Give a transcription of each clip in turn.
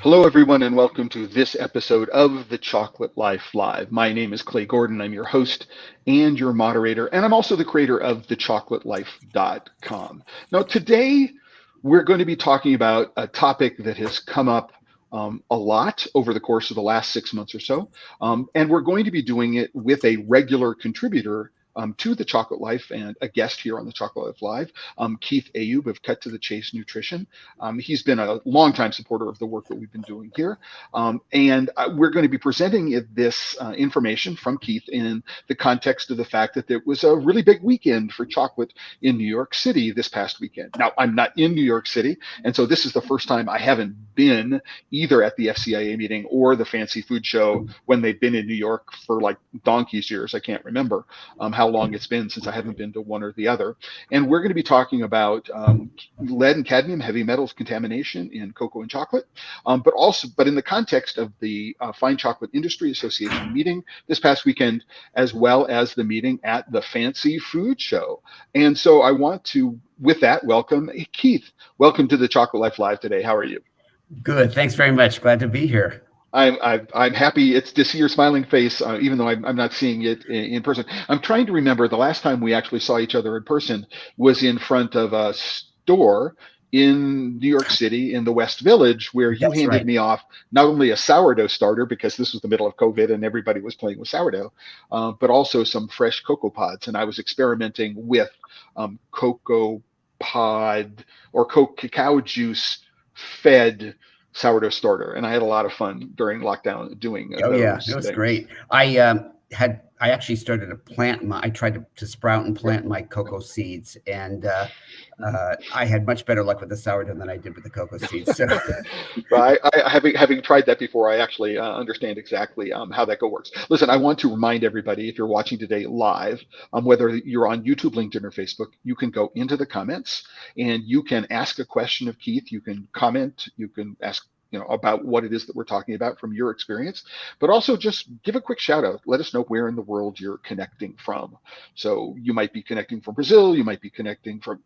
Hello, everyone, and welcome to this episode of The Chocolate Life Live. My name is Clay Gordon. I'm your host and your moderator, and I'm also the creator of TheChocolateLife.com. Now, today we're going to be talking about a topic that has come up a lot over the course of the last 6 months or so, and we're going to be doing it with a regular contributor to The Chocolate Life and a guest here on The Chocolate Life Live, Keith Ayoob of Cut to the Chase Nutrition. He's been a longtime supporter of the work that we've been doing here. And we're going to be presenting this information from Keith in the context of the fact that there was a really big weekend for chocolate in New York City this past weekend. Now, I'm not in New York City, and so this is the first time I haven't been either at the FCIA meeting or the Fancy Food Show when they've been in New York for like donkey's years. I can't remember how long it's been since I haven't been to one or the other. And we're going to be talking about lead and cadmium, heavy metals contamination in cocoa and chocolate, but in the context of the Fine Chocolate Industry Association meeting this past weekend, as well as the meeting at the Fancy Food Show. And so I want to, with that, welcome Keith. Welcome to the Chocolate Life Live today. How are you? Good. Thanks very much. Glad to be here. I'm happy to see your smiling face, even though I'm not seeing it in person. I'm trying to remember the last time we actually saw each other in person was in front of a store in New York City in the West Village, where you handed me off not only a sourdough starter, because this was the middle of COVID and everybody was playing with sourdough, but also some fresh cocoa pods. And I was experimenting with cocoa pod or cacao juice fed sourdough starter, and I had a lot of fun during lockdown doing those it was things. Great. I actually started to plant I tried to sprout and plant my cocoa seeds, and I had much better luck with the sourdough than I did with the cocoa seeds. So. Well, having tried that before, I actually understand exactly how that works. Listen, I want to remind everybody, if you're watching today live, whether you're on YouTube, LinkedIn, or Facebook, you can go into the comments and you can ask a question of Keith. You can comment. You can ask about what it is that we're talking about from your experience, but also just give a quick shout out. Let us know where in the world you're connecting from. So you might be connecting from Brazil, you might be connecting from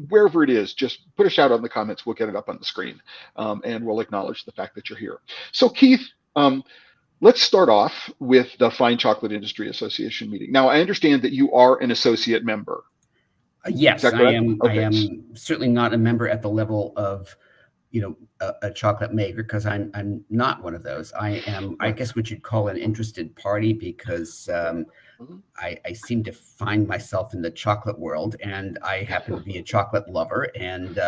wherever it is. Just put a shout out in the comments. We'll get it up on the screen, and we'll acknowledge the fact that you're here. So Keith, let's start off with the Fine Chocolate Industry Association meeting. Now, I understand that you are an associate member. Yes, I am. Okay. I am certainly not a member at the level of a chocolate maker, because I'm not one of those. I am, I guess, what you'd call an interested party, because I seem to find myself in the chocolate world, and I happen to be a chocolate lover, and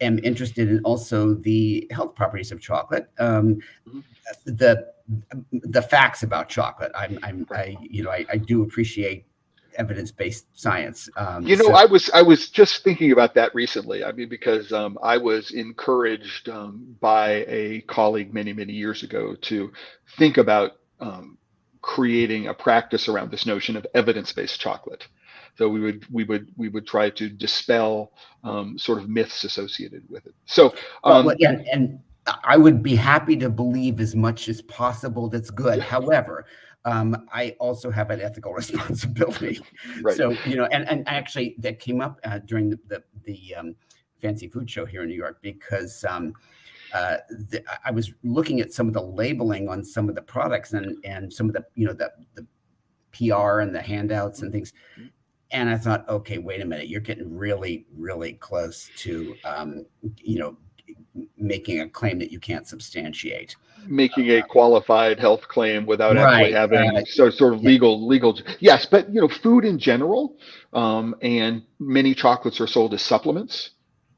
am interested in also the health properties of chocolate, the facts about chocolate. I do appreciate evidence-based science. I was just thinking about that recently. I mean, because I was encouraged by a colleague many years ago to think about creating a practice around this notion of evidence-based chocolate. So we would try to dispel sort of myths associated with it. So and I would be happy to believe as much as possible that's good. However, I also have an ethical responsibility. Right. So, and actually that came up during the Fancy Food Show here in New York, because I was looking at some of the labeling on some of the products and some of the, the PR and the handouts and things. And I thought, okay, wait a minute, you're getting really, really close to, making a claim that you can't substantiate. Making a qualified health claim without actually having sort of legal. Yes, but food in general, and many chocolates are sold as supplements,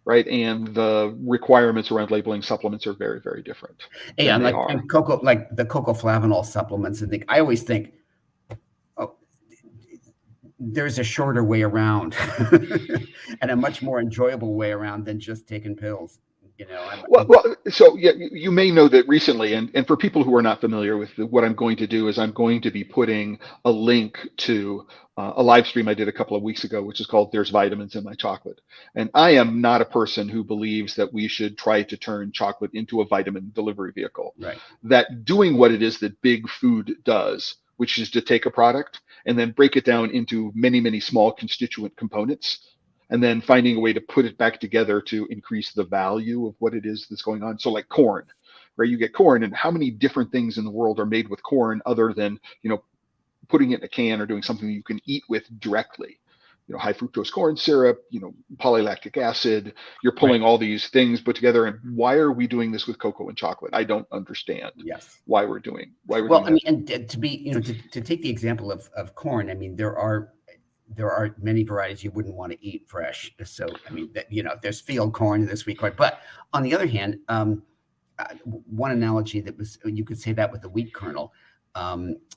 right? And the requirements around labeling supplements are very, very different. Yeah, and cocoa, like the cocoa flavanol supplements, and I always think, there's a shorter way around and a much more enjoyable way around than just taking pills. So you may know that recently, and for people who are not familiar with what I'm going to do is I'm going to be putting a link to a live stream I did a couple of weeks ago, which is called "There's Vitamins in My Chocolate." And I am not a person who believes that we should try to turn chocolate into a vitamin delivery vehicle. Right. That doing what it is that big food does, which is to take a product and then break it down into many small constituent components, and then finding a way to put it back together to increase the value of what it is that's going on. So like corn, right? You get corn, and how many different things in the world are made with corn other than, putting it in a can or doing something that you can eat with directly? High fructose corn syrup, polylactic acid. You're pulling all these things put together. And why are we doing this with cocoa and chocolate? I don't understand why we're doing well, I mean, and to be, to take the example of corn, I mean, there are many varieties you wouldn't want to eat fresh. So, I mean, there's field corn, there's sweet corn. But on the other hand, one analogy that was, you could say that with the wheat kernel,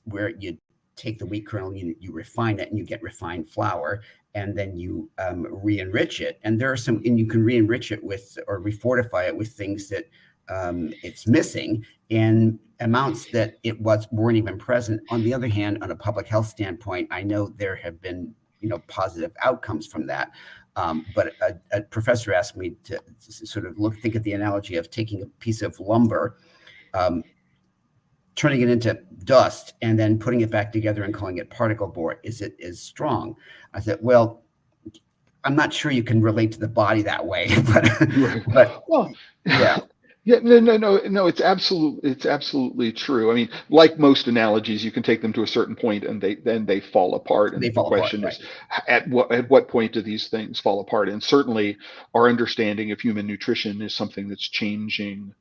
where you take the wheat kernel, you refine it, and you get refined flour, and then you re-enrich it. And there are and you can re-enrich it with, or refortify it with things that it's missing in amounts that weren't even present. On the other hand, on a public health standpoint, I know there have been positive outcomes from that. But a professor asked me to sort of think at the analogy of taking a piece of lumber, turning it into dust, and then putting it back together and calling it particle board. Is it as strong? I said, well, I'm not sure you can relate to the body that way, but well, yeah. Yeah, no. It's absolutely true. I mean, like most analogies, you can take them to a certain point, and they fall apart. And the question is, at what point do these things fall apart? And certainly, our understanding of human nutrition is something that's changing,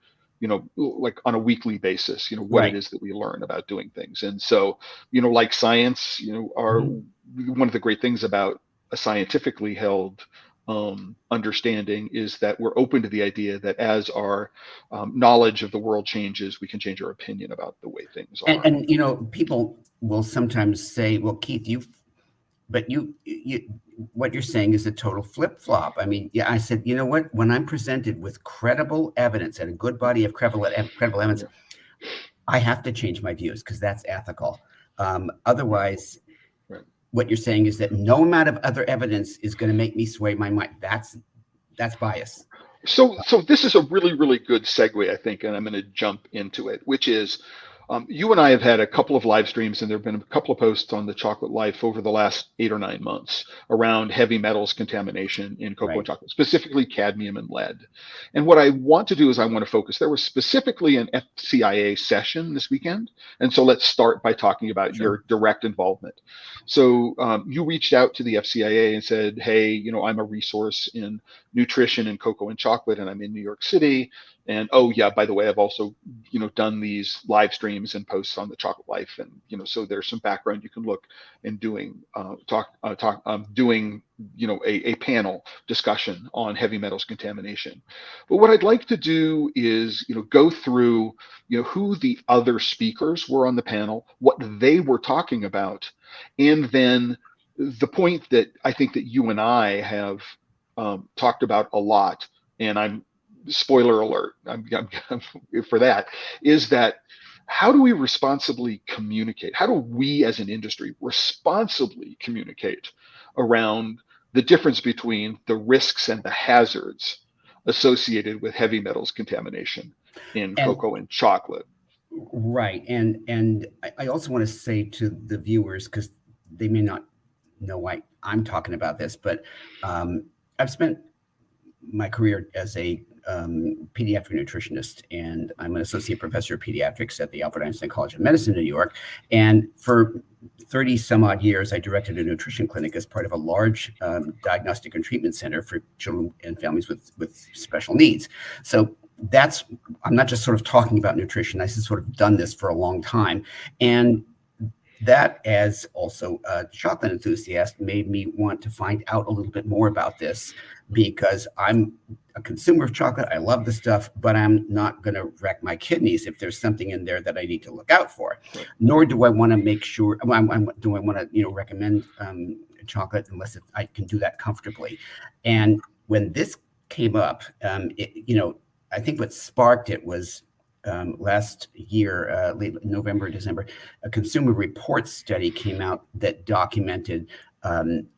like on a weekly basis. What it is that we learn about doing things. And so, like science, one of the great things about a scientifically held understanding is that we're open to the idea that as our knowledge of the world changes, we can change our opinion about the way things are. And people will sometimes say, well, Keith, but what you're saying is a total flip-flop. I mean, I said, you know what, when I'm presented with credible evidence and a good body of credible evidence, I have to change my views, because that's ethical. Otherwise, what you're saying is that no amount of other evidence is going to make me sway my mind. That's bias. So this is a really, really good segue, I think, and I'm going to jump into it, which is, you and I have had a couple of live streams, and there have been a couple of posts on the Chocolate Life over the last 8 or 9 months around heavy metals contamination in cocoa and chocolate, specifically cadmium and lead. And what I want to do is I want to focus. There was specifically an FCIA session this weekend. And so let's start by talking about your direct involvement. So you reached out to the FCIA and said, hey, I'm a resource in nutrition in cocoa and chocolate, and I'm in New York City. And oh yeah, by the way, I've also done these live streams and posts on the Chocolate Life, and so there's some background you can look in doing doing a panel discussion on heavy metals contamination. But what I'd like to do is go through who the other speakers were on the panel, what they were talking about, and then the point that I think that you and I have talked about a lot, and I'm spoiler alert for that, is that how do we responsibly communicate? How do we as an industry responsibly communicate around the difference between the risks and the hazards associated with heavy metals contamination in cocoa and chocolate? Right. And I also want to say to the viewers, because they may not know why I'm talking about this, but I've spent my career as a pediatric nutritionist, and I'm an associate professor of pediatrics at the Albert Einstein College of Medicine in New York. And for 30 some odd years, I directed a nutrition clinic as part of a large diagnostic and treatment center for children and families with special needs. So I'm not just sort of talking about nutrition. I've sort of done this for a long time. And that, as also a chocolate enthusiast, made me want to find out a little bit more about this, because I'm a consumer of chocolate. I love the stuff, but I'm not going to wreck my kidneys if there's something in there that I need to look out for. Nor do I want to make sure, do I want to recommend chocolate unless I can do that comfortably. And when this came up, I think what sparked it was last year, late November, December, a Consumer Reports study came out that documented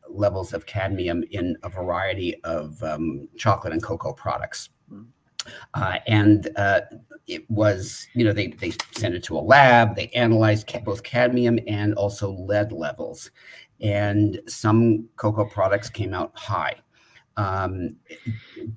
levels of cadmium in a variety of chocolate and cocoa products. And it was, they sent it to a lab, they analyzed both cadmium and also lead levels. And some cocoa products came out high.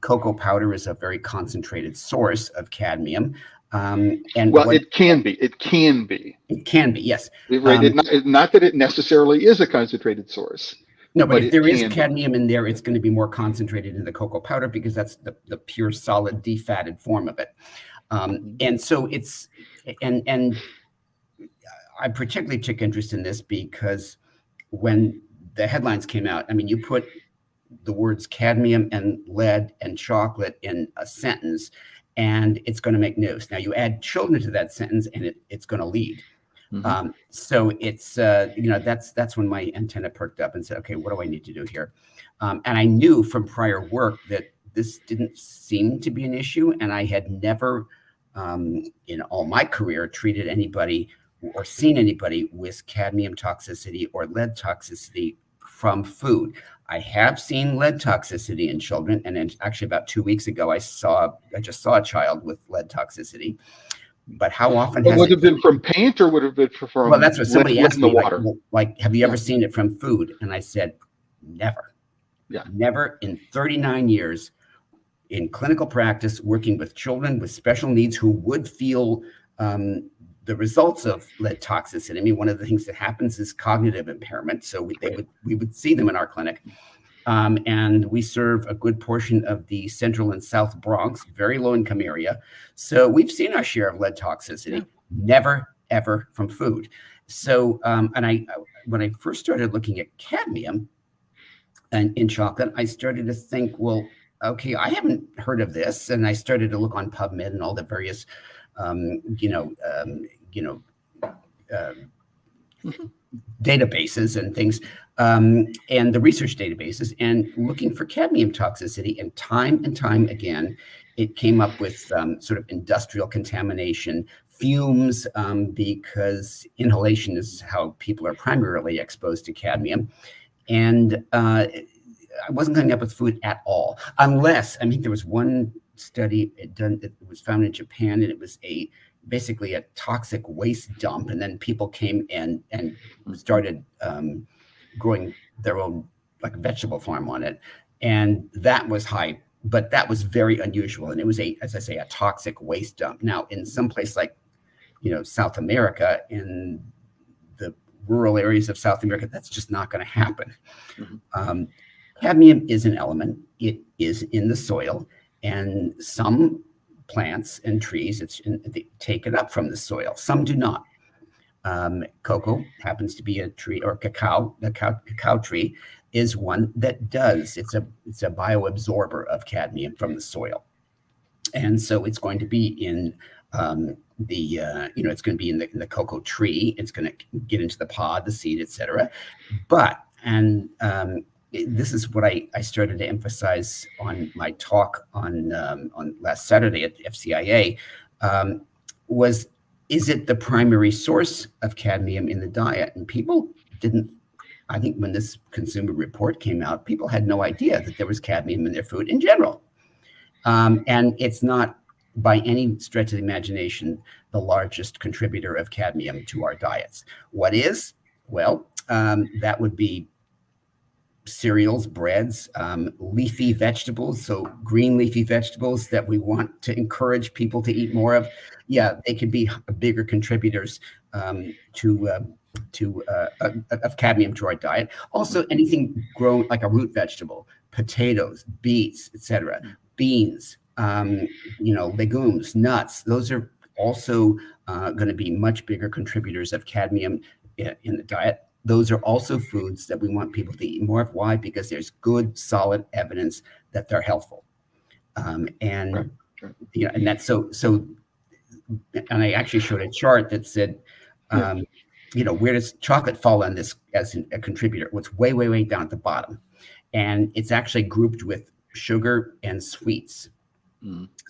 Cocoa powder is a very concentrated source of cadmium. And well, it can be. It can be. It can be, yes. Right. Not that it necessarily is a concentrated source. No, but if there is cadmium in there, it's going to be more concentrated in the cocoa powder because that's the pure, solid, defatted form of it. And so and I particularly took interest in this because when the headlines came out, I mean, you put the words cadmium and lead and chocolate in a sentence, and it's going to make news. Now, you add children to that sentence, and it's going to lead. So it's, that's when my antenna perked up and said, okay, what do I need to do here? And I knew from prior work that this didn't seem to be an issue. And I had never, in all my career, treated anybody or seen anybody with cadmium toxicity or lead toxicity from food. I have seen lead toxicity in children. And then actually about 2 weeks ago, I just saw a child with lead toxicity. But how often has would it have been from paint, or would it have been from? Well, that's what somebody asked me. Like, have you ever seen it from food? And I said, never. Yeah. Never in 39 years in clinical practice, working with children with special needs who would feel the results of lead toxicity. I mean, one of the things that happens is cognitive impairment. So we would see them in our clinic. And we serve a good portion of the central and south Bronx, very low income area. So we've seen our share of lead toxicity, never, ever from food. So, and when I first started looking at cadmium and in chocolate, I started to think, well, okay, I haven't heard of this. And I started to look on PubMed and all the various, databases and things, and the research databases, and looking for cadmium toxicity. And time again, it came up with sort of industrial contamination, fumes, because inhalation is how people are primarily exposed to cadmium. And I wasn't coming up with food at all, unless, I mean, there was one study done that was found in Japan, and it was basically a toxic waste dump. And then people came and started growing their own like vegetable farm on it. And that was high, but that was very unusual. And it was as I say, a toxic waste dump. Now, in some place like, South America, in the rural areas of South America, that's just not going to happen. Cadmium is an element. It is in the soil, and some plants and trees, they take it up from the soil. Some do not. Cocoa happens to be a tree, or cacao. The cacao tree is one that does. It's a bioabsorber of cadmium from the soil, and so it's going to be in it's going to be in the cocoa tree. It's going to get into the pod, the seed, etc. But this is what I started to emphasize on my talk on last Saturday at FCIA, is it the primary source of cadmium in the diet? And people didn't, I think when this consumer report came out, people had no idea that there was cadmium in their food in general. And it's not by any stretch of the imagination the largest contributor of cadmium to our diets. What is? Well, that would be cereals, breads, leafy vegetables, so green leafy vegetables that we want to encourage people to eat more of. Yeah, they could be bigger contributors of cadmium to our diet. Also, anything grown like a root vegetable, potatoes, beets, etc., beans, legumes, nuts. Those are also going to be much bigger contributors of cadmium in the diet. Those are also foods that we want people to eat more of. Why? Because there's good, solid evidence that they're healthful. And that's so. And I actually showed a chart that said, where does chocolate fall on this as a contributor? Well, it's way, way, way down at the bottom, and it's actually grouped with sugar and sweets.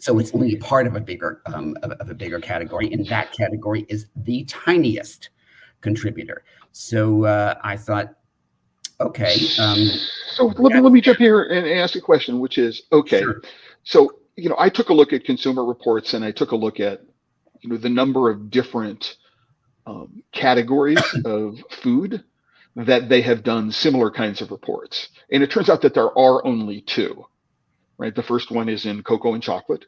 So it's only part of a bigger category, and that category is the tiniest contributor. So I thought, okay. So let me jump here and ask a question, which is, okay. Sure. So, I took a look at consumer reports, and I took a look at, the number of different categories of food that they have done similar kinds of reports. And it turns out that there are only two, right? The first one is in cocoa and chocolate,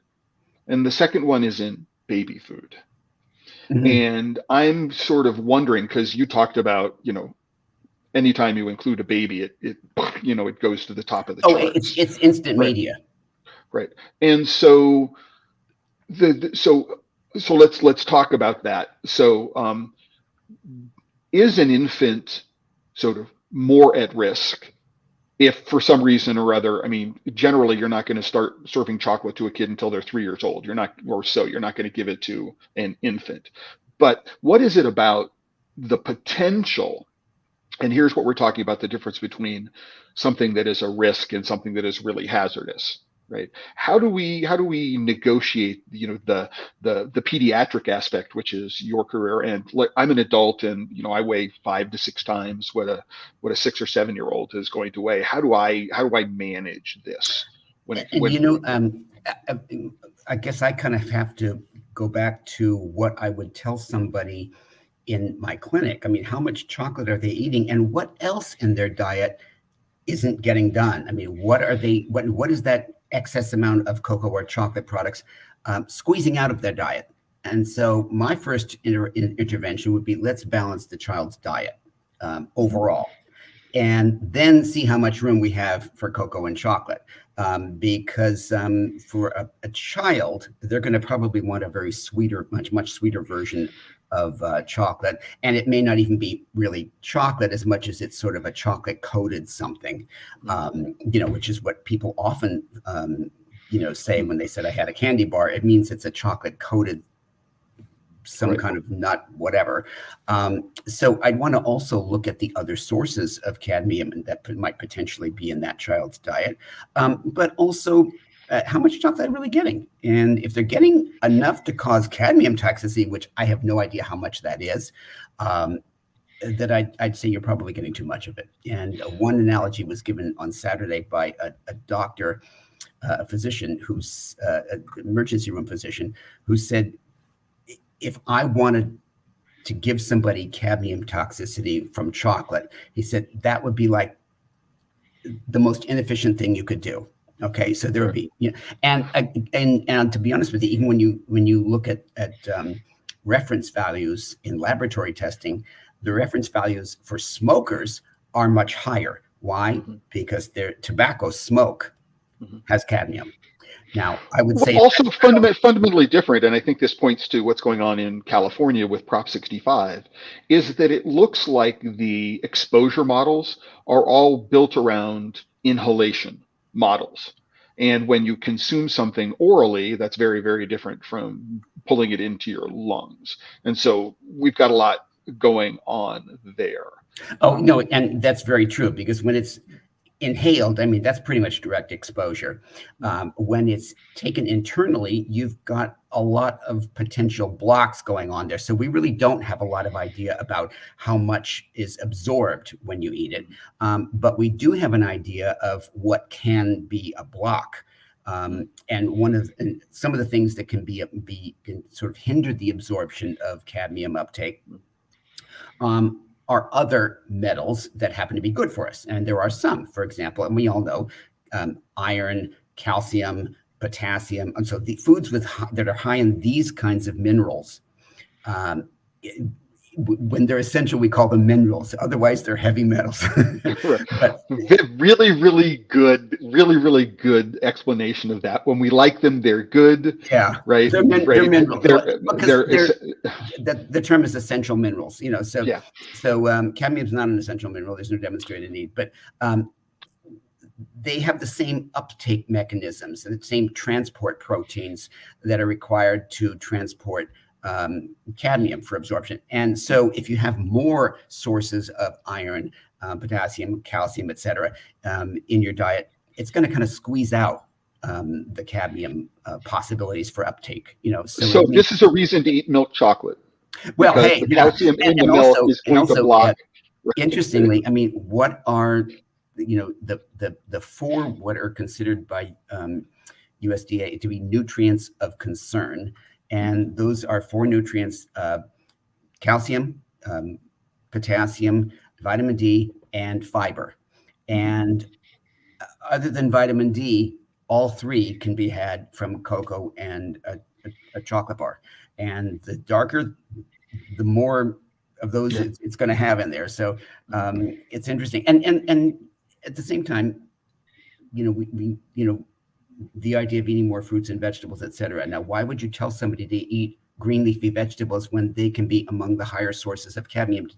and the second one is in baby food. Mm-hmm. And I'm sort of wondering, because you talked about, anytime you include a baby, it goes to the top of the charts. It's instant Right. media. Right. And so so let's talk about that. So is an infant sort of more at risk if for some reason or other, I mean, generally you're not going to start serving chocolate to a kid until they're 3 years old. You're not going to give it to an infant. But what is it about the potential? And here's what we're talking about: the difference between something that is a risk and something that is really hazardous, right? How do we negotiate, the pediatric aspect, which is your career? And I'm an adult, and I weigh 5 to 6 times what a 6 or 7 year old is going to weigh. How do I manage this? I guess I kind of have to go back to what I would tell somebody in my clinic. I mean, how much chocolate are they eating, and what else in their diet isn't getting done? I mean, what is that excess amount of cocoa or chocolate products squeezing out of their diet? And so my first intervention would be, let's balance the child's diet overall, and then see how much room we have for cocoa and chocolate. Because for a child, they're going to probably want a very sweeter, much sweeter version of chocolate. And it may not even be really chocolate as much as it's sort of a chocolate coated something, which is what people often, say when they said I had a candy bar. It means it's a chocolate coated some kind of nut, whatever. So I'd want to also look at the other sources of cadmium that might potentially be in that child's diet, but also how much chocolate they're really getting. And if they're getting enough to cause cadmium toxicity, which I have no idea how much that is, that I'd say you're probably getting too much of it. And one analogy was given on Saturday by a doctor, a physician who's an emergency room physician, who said, if I wanted to give somebody cadmium toxicity from chocolate, he said that would be like the most inefficient thing you could do. Okay, so there would be, and to be honest with you, even when you look at reference values in laboratory testing, the reference values for smokers are much higher. Why? Mm-hmm. Because their tobacco smoke has cadmium. Now, I would say also fundamentally different, and I think this points to what's going on in California with Prop 65, is that it looks like the exposure models are all built around inhalation models. And when you consume something orally, that's very, very different from pulling it into your lungs. And so we've got a lot going on there. Oh, no, and that's very true, because when it's inhaled, I mean, that's pretty much direct exposure. When it's taken internally, you've got a lot of potential blocks going on there. So we really don't have a lot of idea about how much is absorbed when you eat it. But we do have an idea of what can be a block. And some of the things that can can sort of hinder the absorption of cadmium uptake are other metals that happen to be good for us. And there are some, for example, and we all know iron, calcium, potassium. And so the foods that are high in these kinds of minerals, when they're essential, we call them minerals. Otherwise, they're heavy metals. But really good explanation of that. When we like them, they're good. Yeah, right. They're minerals. The term is essential minerals. So cadmium is not an essential mineral. There's no demonstrated need, but they have the same uptake mechanisms and the same transport proteins that are required to transport cadmium for absorption. And so if you have more sources of iron, potassium, calcium, et cetera, in your diet, it's going to kind of squeeze out the cadmium possibilities for uptake. So this is a reason to eat milk chocolate. Well, hey, the calcium in the milk is going to block. Interestingly, I mean, what are the four what are considered by USDA to be nutrients of concern? And those are 4 nutrients: calcium, potassium, vitamin D, and fiber. And other than vitamin D, all three can be had from cocoa and a chocolate bar. And the darker, the more of those it's going to have in there. So it's interesting. And at the same time, we the idea of eating more fruits and vegetables, et cetera. Now, why would you tell somebody to eat green leafy vegetables when they can be among the higher sources of cadmium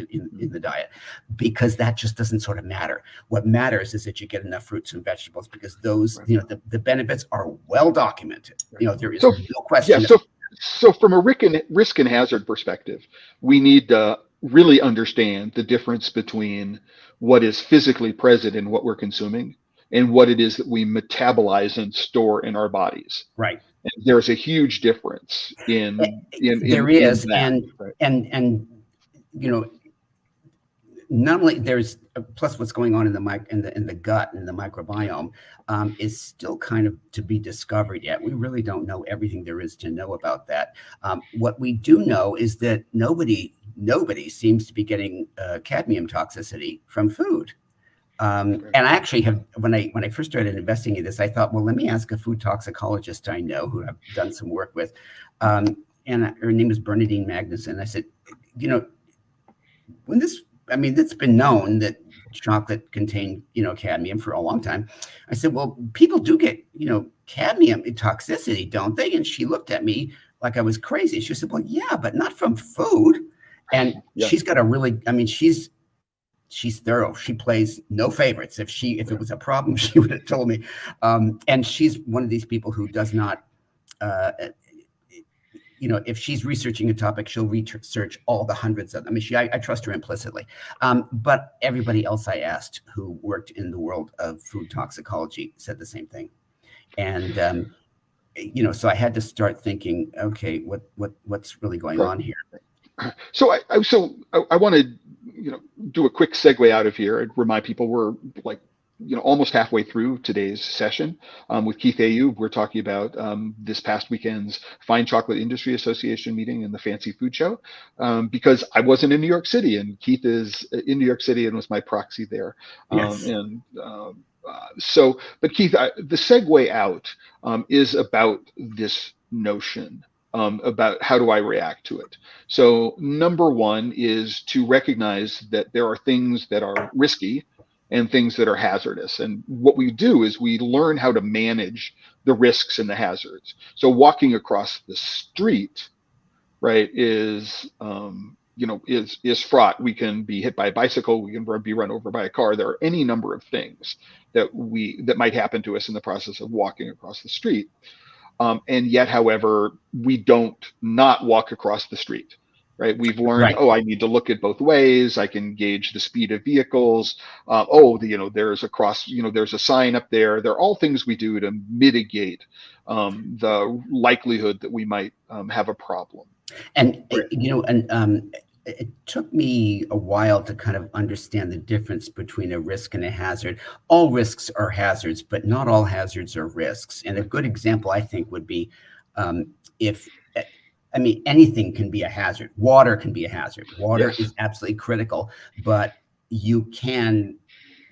in the diet? Because that just doesn't sort of matter. What matters is that you get enough fruits and vegetables, because those, the benefits are well documented. There is no question. Yeah, so from a risk and hazard perspective, we need to really understand the difference between what is physically present in what we're consuming and what it is that we metabolize and store in our bodies. Right. And there's a huge difference in there is, that, and not only there's plus what's going on in the gut and the microbiome is still kind of to be discovered yet. We really don't know everything there is to know about that. What we do know is that nobody seems to be getting cadmium toxicity from food. And I actually have, when I first started investigating this, I thought, well, let me ask a food toxicologist I know who I've done some work with. And her name is Bernadine Magnuson. I said, it's been known that chocolate contained, cadmium for a long time. I said, well, people do get, cadmium toxicity, don't they? And she looked at me like I was crazy. She said, well, yeah, but not from food. And she's got a really, she's thorough. She plays no favorites. If it was a problem, she would have told me. And she's one of these people who does not, if she's researching a topic, she'll research all the hundreds of them. I trust her implicitly. But everybody else I asked who worked in the world of food toxicology said the same thing. And, so I had to start thinking, okay, what's really going on here? So I want to, do a quick segue out of here and remind people we're almost halfway through today's session with Keith Ayoob. We're talking about this past weekend's Fine Chocolate Industry Association meeting and the Fancy Food Show, because I wasn't in New York City and Keith is in New York City and was my proxy there. Yes. But Keith, the segue out is about this notion about how do I react to it. So number one is to recognize that there are things that are risky and things that are hazardous. And what we do is we learn how to manage the risks and the hazards. So walking across the street, right, is fraught. We can be hit by a bicycle. We can be run over by a car. There are any number of things that might happen to us in the process of walking across the street. And yet, however, we don't not walk across the street, right? We've learned, I need to look at both ways. I can gauge the speed of vehicles. There's there's a sign up there. They're all things we do to mitigate the likelihood that we might have a problem. And, it took me a while to kind of understand the difference between a risk and a hazard. All risks are hazards, but not all hazards are risks. And a good example, I think, would be anything can be a hazard. Water can be a hazard. Water is absolutely critical, but you can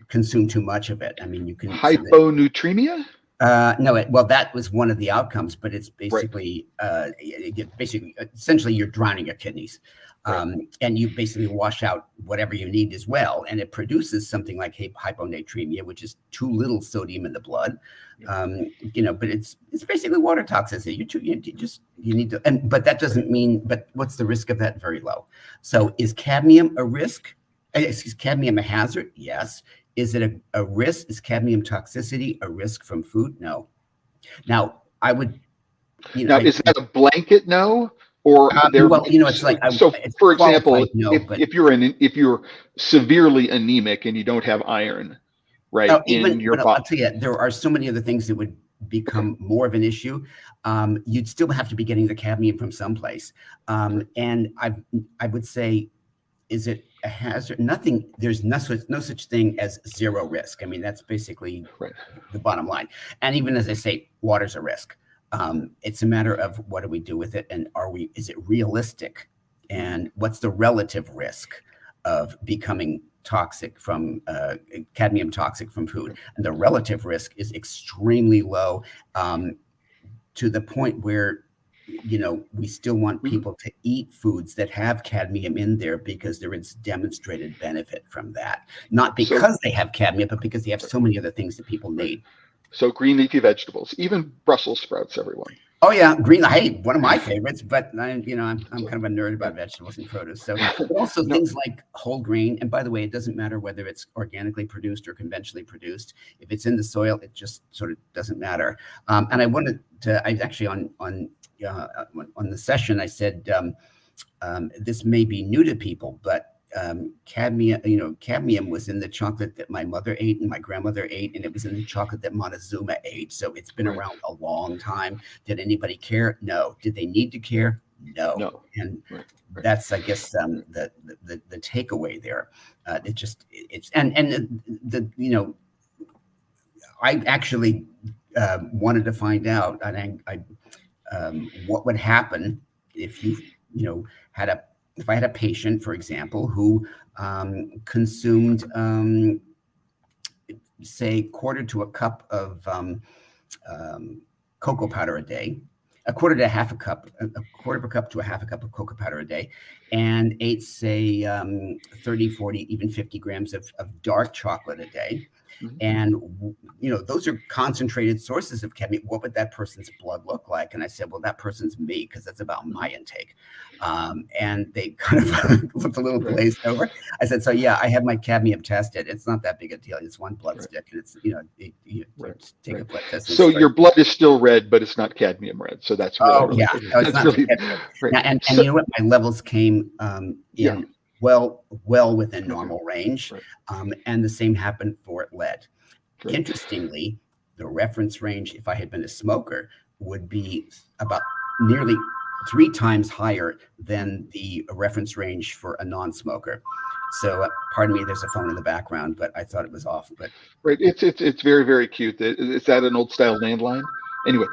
consume too much of it. You can hyponatremia. Well, that was one of the outcomes, but it's basically, essentially, you're drowning your kidneys. And you basically wash out whatever you need as well. And it produces something like hyponatremia, which is too little sodium in the blood. But it's basically water toxicity. You need to, but that doesn't mean, but what's the risk of that? Very low. So is cadmium a risk? Is cadmium a hazard? Yes. Is it a risk? Is cadmium toxicity a risk from food? No. Now I would, is that a blanket no? Or it's like for example, if you're severely anemic and you don't have iron, right, in your body. I'll tell you, there are so many other things that would become more of an issue. You'd still have to be getting the cadmium from someplace. And I would say, is it a hazard? Nothing. There's no such thing as zero risk. That's basically the bottom line. And even as I say, water's a risk. It's a matter of what do we do with it, and is it realistic, and what's the relative risk of becoming toxic from cadmium toxic from food, and the relative risk is extremely low, to the point where we still want people to eat foods that have cadmium in there because there is demonstrated benefit from that, not because they have cadmium, but because they have so many other things that people need. So green leafy vegetables, even Brussels sprouts, everyone. Oh yeah, green. Hey, one of my favorites. But I'm kind of a nerd about vegetables and produce. So, but also things like whole grain. And by the way, it doesn't matter whether it's organically produced or conventionally produced. If it's in the soil, it just sort of doesn't matter. And I wanted to. I actually on the session I said this may be new to people, but cadmium was in the chocolate that my mother ate and my grandmother ate, and it was in the chocolate that Montezuma ate. So it's been around a long time. Did anybody care? No. Did they need to care? No. And that's, I guess, the takeaway there. I actually wanted to find out, and what would happen if if I had a patient, for example, who consumed, say, quarter to a cup of cocoa powder a day, a quarter of a cup to a half a cup of cocoa powder a day, and ate, say, 30, 40, even 50 grams of dark chocolate a day. And, those are concentrated sources of cadmium. What would that person's blood look like? And I said, well, that person's me, because that's about my intake. And they kind of looked a little glazed over. I said, so yeah, I have my cadmium tested. It's not that big a deal. It's one blood stick, and it's, you take a blood test. So your blood is still red, but it's not cadmium red. So that's really, yeah. No, it's not really, and you know what? My levels came in well within normal range. And the same happened for lead. Interestingly, the reference range, if I had been a smoker, would be about nearly 3 times higher than the reference range for a non-smoker. So pardon me, there's a phone in the background, but I thought it was off. But it's very, very cute. Is that an old style landline? Anyway,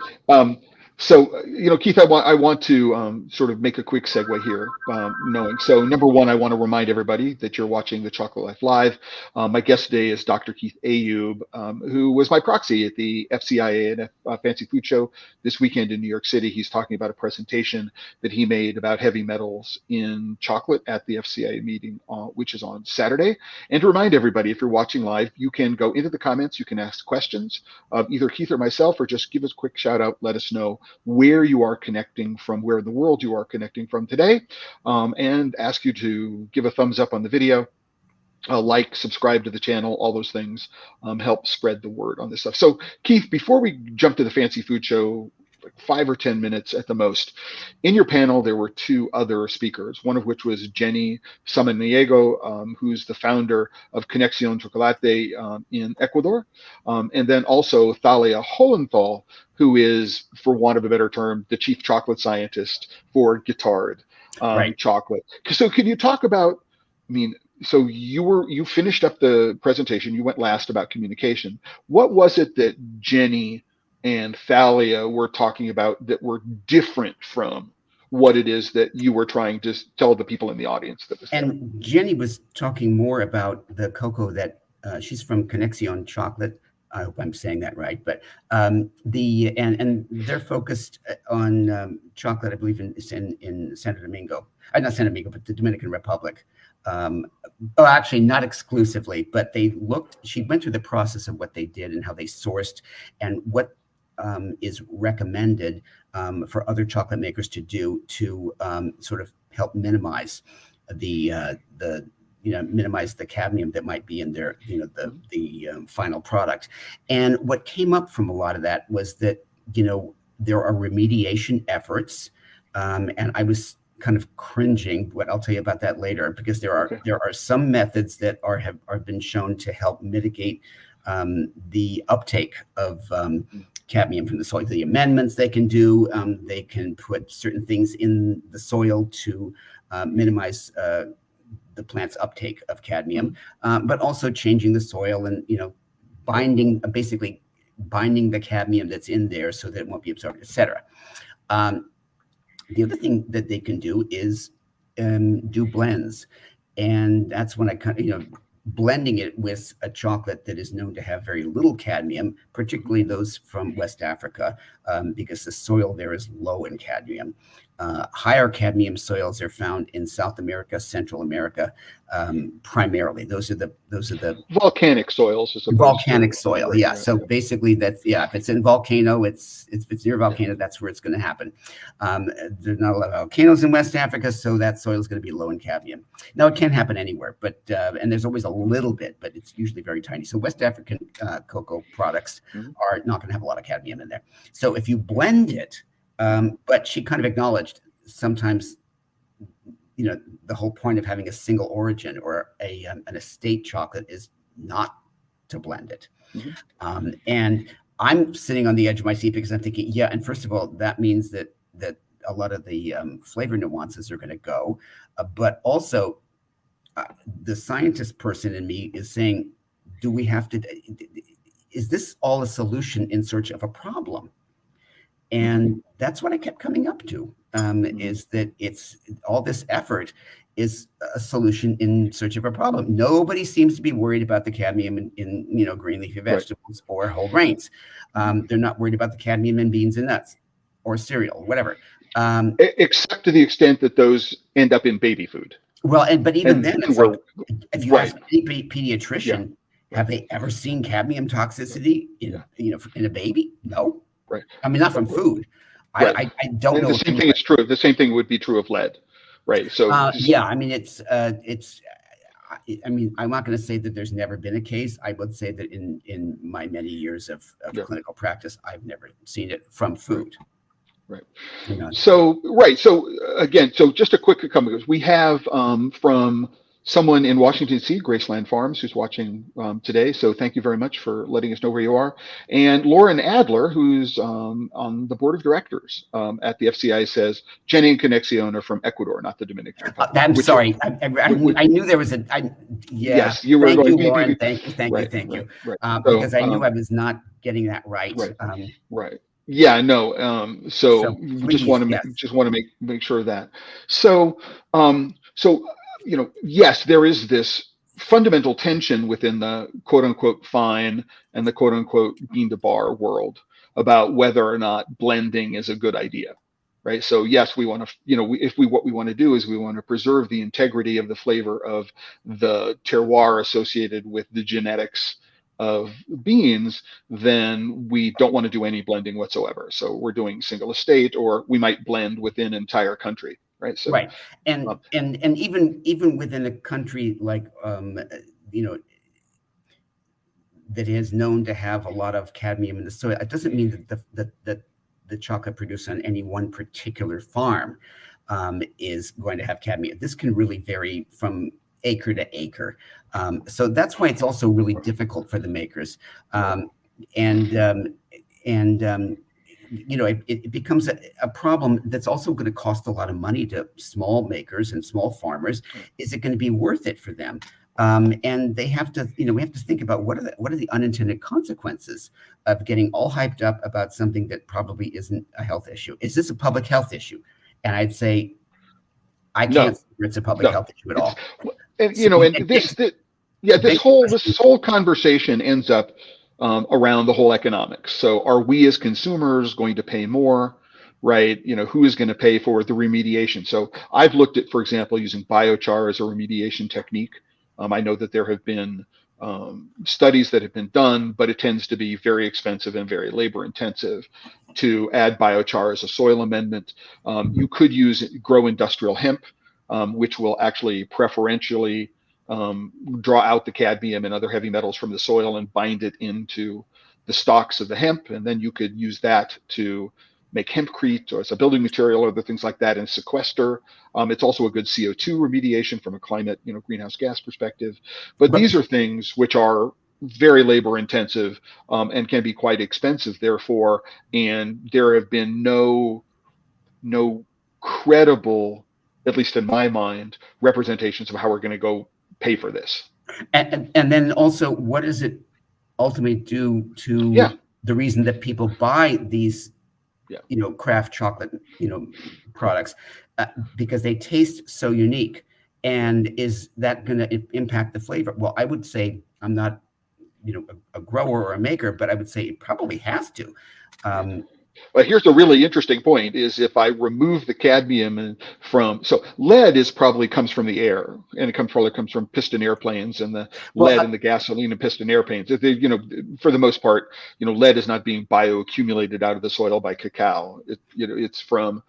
so, Keith, I want to sort of make a quick segue here, So number one, I want to remind everybody that you're watching the Chocolate Life Live. My guest today is Dr. Keith Ayoob, who was my proxy at the FCIA and Fancy Food Show this weekend in New York City. He's talking about a presentation that he made about heavy metals in chocolate at the FCIA meeting, which is on Saturday. And to remind everybody, if you're watching live, you can go into the comments, you can ask questions of either Keith or myself, or just give us a quick shout out, let us know where you are connecting from, where in the world you are connecting from today, and ask you to give a thumbs up on the video, like, subscribe to the channel. All those things help spread the word on this stuff. So Keith, before we jump to the Fancy Food Show, like 5 or 10 minutes at the most, in your panel there were 2 other speakers, one of which was Jenny Samaniego, who's the founder of Conexion Chocolate in Ecuador, and then also Thalia Hohenthal, who is, for want of a better term, the chief chocolate scientist for Guittard chocolate. So can you talk about, so you finished up the presentation, you went last about communication. What was it that Jenny and Thalia were talking about that were different from what it is that you were trying to tell the people in the audience that was there? And Jenny was talking more about the cocoa that she's from Conexion Chocolate. I hope I'm saying that right, but and they're focused on chocolate, I believe, in Santo Domingo, not Santo Domingo, but the Dominican Republic. Actually, not exclusively, but she went through the process of what they did and how they sourced, and what is recommended for other chocolate makers to do to sort of help minimize minimize the cadmium that might be in their, the final product. And what came up from a lot of that was that, there are remediation efforts, and I was kind of cringing, but I'll tell you about that later, because there are some methods that have been shown to help mitigate the uptake of cadmium from the soil. The amendments they can do, they can put certain things in the soil to minimize the plant's uptake of cadmium, but also changing the soil and, basically binding the cadmium that's in there so that it won't be absorbed, etc. The other thing that they can do is do blends. And that's when I kind of, blending it with a chocolate that is known to have very little cadmium, particularly those from West Africa, because the soil there is low in cadmium. Higher cadmium soils are found in South America, Central America, primarily. Those are the volcanic soils, as opposed volcanic to, soil. right, Yeah. right, So yeah. basically, that's if it's in volcano, if it's near a volcano, that's where it's going to happen. There's not a lot of volcanoes in West Africa, so that soil is going to be low in cadmium. Now, it can happen anywhere, but and there's always a little bit, but it's usually very tiny. So West African cocoa products are not going to have a lot of cadmium in there. So if you blend it, but she kind of acknowledged sometimes, the whole point of having a single origin or an estate chocolate is not to blend it. And I'm sitting on the edge of my seat because I'm thinking, yeah, and first of all, that means that a lot of the flavor nuances are going to go, but also the scientist person in me is saying, do we have to? Is this all a solution in search of a problem? And that's what I kept coming up to, is that it's all this effort is a solution in search of a problem. Nobody seems to be worried about the cadmium in green leafy vegetables or whole grains. They're not worried about the cadmium in beans and nuts or cereal, whatever. Except to the extent that those end up in baby food. Well, but even then, it's like, if you ask any pediatrician, have they ever seen cadmium toxicity in a baby? No. Right. I mean, not from food. I don't know. The same thing is true. The same thing would be true of lead, right? So yeah, I mean, it's. I mean, I'm not going to say that there's never been a case. I would say that in my many years of clinical practice, I've never seen it from food. Right. So So again, so just a quick comment. We have from someone in Washington, D.C., Graceland Farms, who's watching today. So thank you very much for letting us know where you are. And Lauren Adler, who's on the board of directors at the FCIA, says Jenny and Conexion are from Ecuador, not the Dominican Republic. I'm sorry. I knew there was a. Yes, you were. Thank you, Lauren. Thank you. Right. Because I knew I was not getting that right. Right. Yeah, no. So please, just want to make sure of that. So yes, there is this fundamental tension within the quote unquote fine and the quote unquote bean to bar world about whether or not blending is a good idea, right? So yes, we want to, what we want to do is we want to preserve the integrity of the flavor of the terroir associated with the genetics of beans, then we don't want to do any blending whatsoever. So we're doing single estate, or we might blend within an entire country, right? So, right, and even within a country like that is known to have a lot of cadmium in the soil, it doesn't mean that the chocolate produced on any one particular farm is going to have cadmium. This can really vary from acre to acre. So that's why it's also really difficult for the makers. It becomes a problem that's also going to cost a lot of money to small makers and small farmers. Is it going to be worth it for them? And they have to, we have to think about what are the unintended consequences of getting all hyped up about something that probably isn't a health issue. Is this a public health issue? And I'd say, I can't say it's a public health issue at all. And this whole conversation ends up around the whole economics. So are we as consumers going to pay more, right? Who is going to pay for the remediation? So I've looked at, for example, using biochar as a remediation technique. I know that there have been studies that have been done, but it tends to be very expensive and very labor intensive to add biochar as a soil amendment. You could grow industrial hemp, which will actually preferentially draw out the cadmium and other heavy metals from the soil and bind it into the stalks of the hemp. And then you could use that to make hempcrete or as a building material or other things like that and sequester. It's also a good CO2 remediation from a climate, greenhouse gas perspective. But these are things which are very labor intensive and can be quite expensive, therefore. And there have been no credible, at least in my mind, representations of how we're going to go pay for this. And then also, what does it ultimately do to the reason that people buy these craft chocolate products, because they taste so unique, And is that going to impact the flavor? Well, I would say I'm not, a grower or a maker, but I would say it probably has to. But here's a really interesting point: is if I remove the cadmium so lead probably comes from the air, and probably comes from piston airplanes, and the lead in the gasoline and piston airplanes. For the most part, lead is not being bioaccumulated out of the soil by cacao. It's from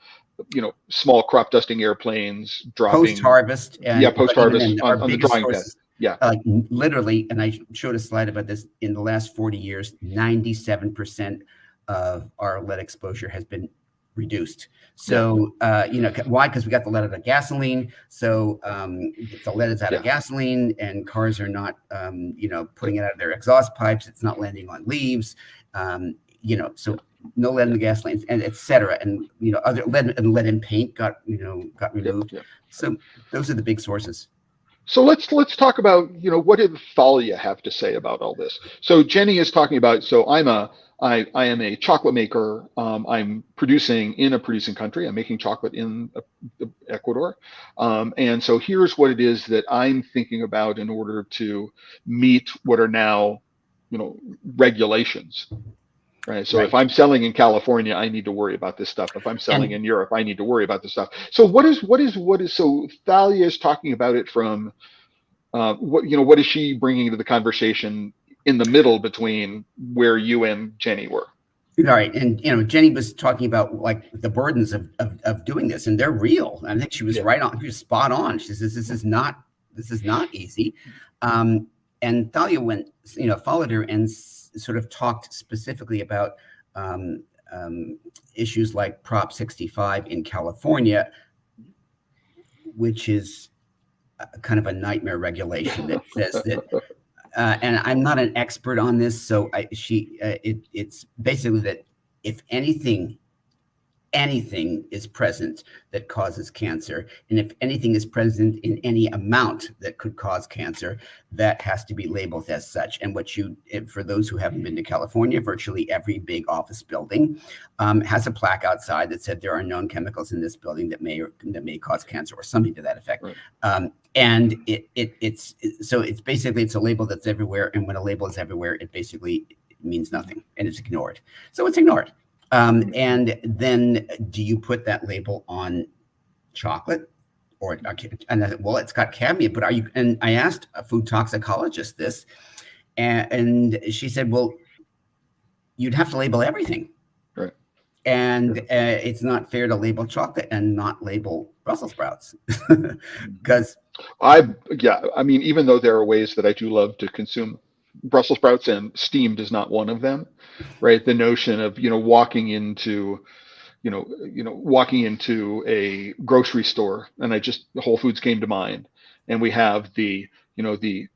small crop dusting airplanes dropping post-harvest. Post-harvest on the drying bed. Yeah. Literally, and I showed a slide about this, in the last 40 years, 97% of our lead exposure has been reduced. So, why? Because we got the lead out of gasoline. So if the lead is out of gasoline and cars are not, putting it out of their exhaust pipes, it's not landing on leaves, so no lead in the gasoline, and et cetera. And, other lead in paint got removed. So those are the big sources. So let's talk about, what did Thalia have to say about all this? So Jenny is talking about, I am a chocolate maker. I'm producing in a producing country. I'm making chocolate in Ecuador. And so here's what it is that I'm thinking about in order to meet what are now, regulations. Right. So if I'm selling in California, I need to worry about this stuff. If I'm selling in Europe, I need to worry about this stuff. So so Thalia is talking about it from what is she bringing to the conversation in the middle between where you and Jenny were? Right. And, Jenny was talking about like the burdens of doing this, and they're real. I think she was right on. She was spot on. She says, this is not easy. And Thalia followed her and sort of talked specifically about issues like Prop 65 in California, which is kind of a nightmare regulation that says that, and I'm not an expert on this, so it's basically that if anything is present that causes cancer, and if anything is present in any amount that could cause cancer, that has to be labeled as such. And for those who haven't been to California, virtually every big office building has a plaque outside that said there are known chemicals in this building that may cause cancer, or something to that effect. Right. And it's basically a label that's everywhere. And when a label is everywhere, it basically means nothing, and it's ignored. So it's ignored. And then do you put that label on chocolate? Well, it's got cadmium, but and I asked a food toxicologist this, and she said, well, you'd have to label everything. Right. And it's not fair to label chocolate and not label Brussels sprouts. Because even though there are ways that I do love to consume Brussels sprouts, and steamed is not one of them, right? The notion of walking into a grocery store, and Whole Foods came to mind, and we have the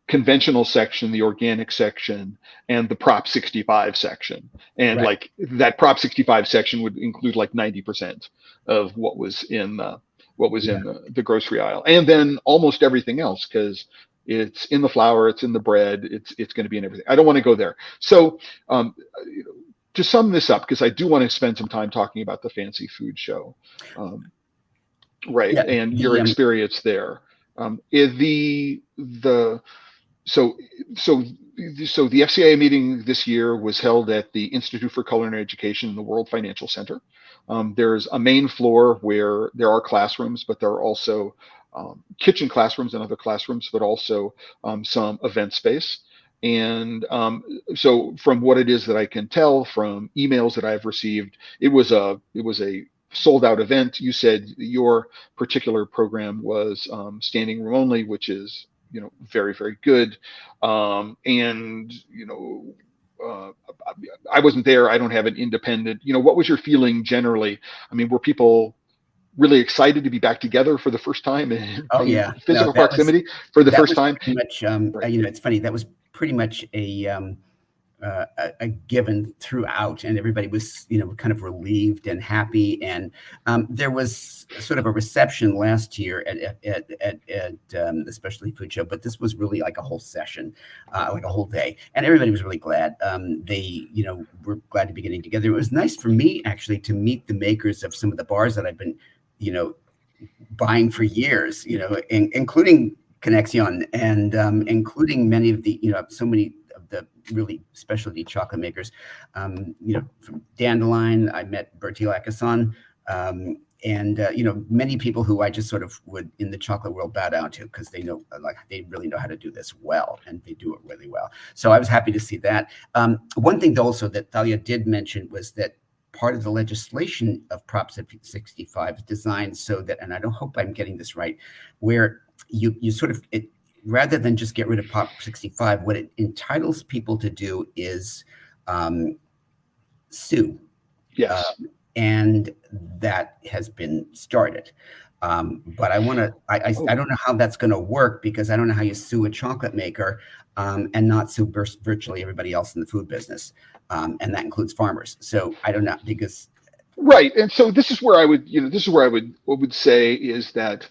conventional section, the organic section, and the Prop 65 section, and right. Like that Prop 65 section would include like 90% of what was in the grocery aisle, and then almost everything else, because it's in the flour, it's in the bread, it's going to be in everything. I don't want to go there. So to sum this up, because I do want to spend some time talking about the fancy food show, right? Yeah, and your experience there. So the FCIA meeting this year was held at the Institute for Culinary Education in the World Financial Center. There's a main floor where there are classrooms, but there are also kitchen classrooms and other classrooms, but also some event space. And so from what it is that I can tell from emails that I've received, it was a sold out event. You said your particular program was standing room only, which is very, very good. And I wasn't there. I don't have an independent. What was your feeling generally? I mean, were people really excited to be back together for the first time in physical proximity for the first time? Pretty much, right. It's funny. That was pretty much a given throughout, and everybody was, kind of relieved and happy. And there was sort of a reception last year at the Specialty Food Show, but this was really like a whole session, like a whole day, and everybody was really glad. They, were glad to be getting together. It was nice for me actually to meet the makers of some of the bars that I've been, buying for years, including Connexion and including many of the, so many of the really specialty chocolate makers. From Dandelion, I met Bertil Akason, and many people who I just sort of would in the chocolate world bow down to, because they know, like, they really know how to do this well, and they do it really well. So I was happy to see that. One thing also that Thalia did mention was that part of the legislation of Prop 65 is designed so that, and I don't hope I'm getting this right, where you sort of, rather than just get rid of Prop 65, what it entitles people to do is sue. Yes. And that has been started. But I don't know how that's going to work, because I don't know how you sue a chocolate maker and not sue virtually everybody else in the food business. And that includes farmers. So I don't know, because. Right. And so this is where I would say is that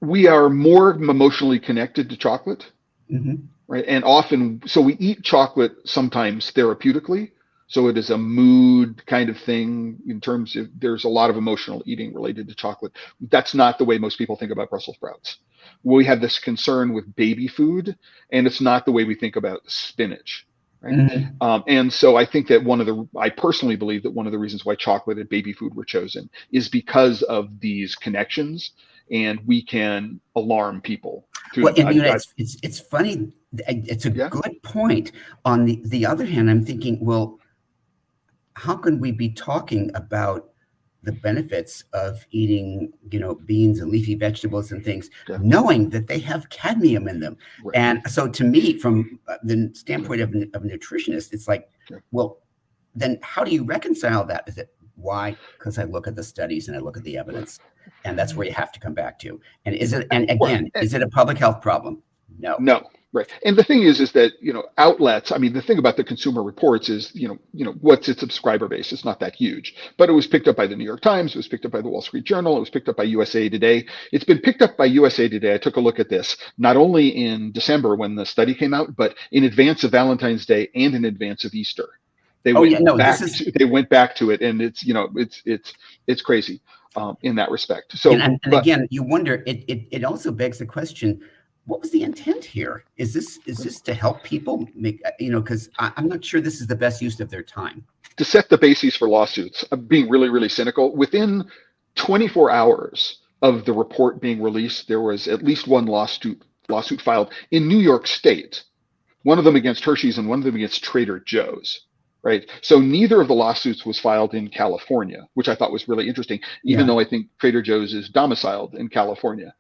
we are more emotionally connected to chocolate. Mm-hmm. Right. And often, so we eat chocolate sometimes therapeutically. So it is a mood kind of thing in terms of, there's a lot of emotional eating related to chocolate. That's not the way most people think about Brussels sprouts. We have this concern with baby food, and it's not the way we think about spinach. Right. Mm-hmm. And so I think that I personally believe that one of the reasons why chocolate and baby food were chosen is because of these connections, and we can alarm people. It's funny. It's a good point. On the other hand, I'm thinking, well, how can we be talking about the benefits of eating, beans and leafy vegetables and things, knowing that they have cadmium in them? Right. And so to me, from the standpoint of a nutritionist, it's like, well, then how do you reconcile that? Is it why? Because I look at the studies and I look at the evidence, and that's where you have to come back to. And is it a public health problem? No. Right. And the thing is that, outlets, I mean, the thing about the Consumer Reports is, what's its subscriber base? It's not that huge, but it was picked up by the New York Times. It was picked up by the Wall Street Journal. It was picked up by USA Today. It's been picked up by USA Today. I took a look at this, not only in December when the study came out, but in advance of Valentine's Day and in advance of Easter. They went back to it, and it's crazy in that respect. So, and again, you wonder, it also begs the question, what was the intent here? Is this to help people make, because I'm not sure this is the best use of their time. To set the basis for lawsuits, I'm being really, really cynical. Within 24 hours of the report being released, there was at least one lawsuit filed in New York State, one of them against Hershey's and one of them against Trader Joe's. Right. So neither of the lawsuits was filed in California, which I thought was really interesting, even though I think Trader Joe's is domiciled in California.